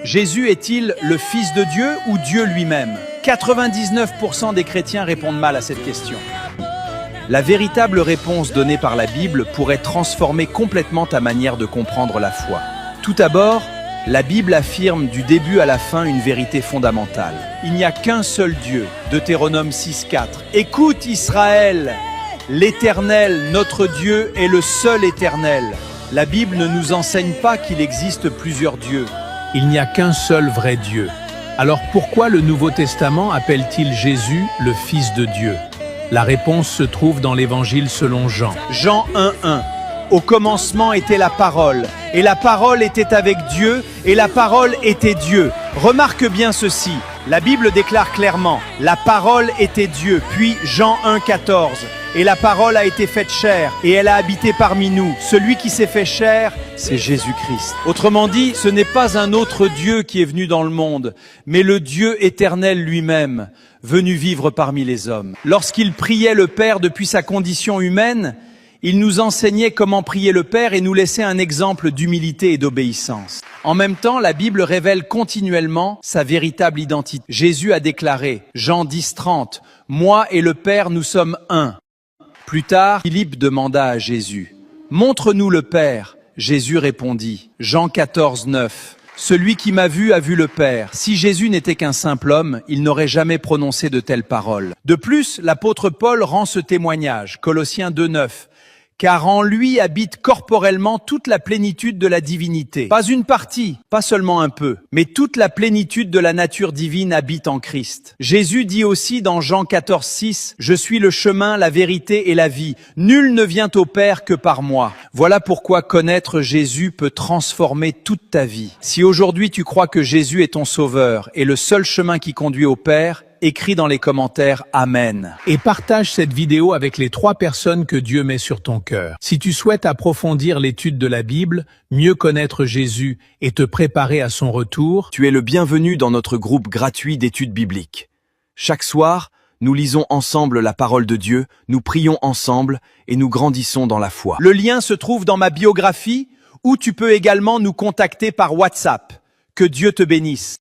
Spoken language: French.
Jésus est-il le Fils de Dieu ou Dieu lui-même? 99% des chrétiens répondent mal à cette question. La véritable réponse donnée par la Bible pourrait transformer complètement ta manière de comprendre la foi. Tout d'abord, la Bible affirme du début à la fin une vérité fondamentale. Il n'y a qu'un seul Dieu, Deutéronome 6,4. Écoute Israël, l'Éternel, notre Dieu, est le seul Éternel. La Bible ne nous enseigne pas qu'il existe plusieurs dieux. Il n'y a qu'un seul vrai Dieu. Alors pourquoi le Nouveau Testament appelle-t-il Jésus le Fils de Dieu? La réponse se trouve dans l'Évangile selon Jean. Jean 1,1. Au commencement était la parole, et la parole était avec Dieu, et la parole était Dieu. Remarque bien ceci, la Bible déclare clairement, la parole était Dieu. Puis Jean 1,14. Et la parole a été faite chair, et elle a habité parmi nous. Celui qui s'est fait chair, c'est Jésus-Christ. Autrement dit, ce n'est pas un autre Dieu qui est venu dans le monde, mais le Dieu éternel lui-même, venu vivre parmi les hommes. Lorsqu'il priait le Père depuis sa condition humaine, il nous enseignait comment prier le Père et nous laissait un exemple d'humilité et d'obéissance. En même temps, la Bible révèle continuellement sa véritable identité. Jésus a déclaré, Jean 10,30, « Moi et le Père, nous sommes un ». Plus tard, Philippe demanda à Jésus, « Montre-nous le Père ». Jésus répondit, Jean 14,9, « Celui qui m'a vu a vu le Père ». Si Jésus n'était qu'un simple homme, il n'aurait jamais prononcé de telles paroles. De plus, l'apôtre Paul rend ce témoignage, Colossiens 2,9, car en lui habite corporellement toute la plénitude de la divinité. Pas une partie, pas seulement un peu, mais toute la plénitude de la nature divine habite en Christ. Jésus dit aussi dans Jean 14,6, « Je suis le chemin, la vérité et la vie. Nul ne vient au Père que par moi. » Voilà pourquoi connaître Jésus peut transformer toute ta vie. Si aujourd'hui tu crois que Jésus est ton sauveur et le seul chemin qui conduit au Père, écris dans les commentaires « Amen ». Et partage cette vidéo avec les 3 personnes que Dieu met sur ton cœur. Si tu souhaites approfondir l'étude de la Bible, mieux connaître Jésus et te préparer à son retour, tu es le bienvenu dans notre groupe gratuit d'études bibliques. Chaque soir, nous lisons ensemble la parole de Dieu, nous prions ensemble et nous grandissons dans la foi. Le lien se trouve dans ma biographie ou tu peux également nous contacter par WhatsApp. Que Dieu te bénisse.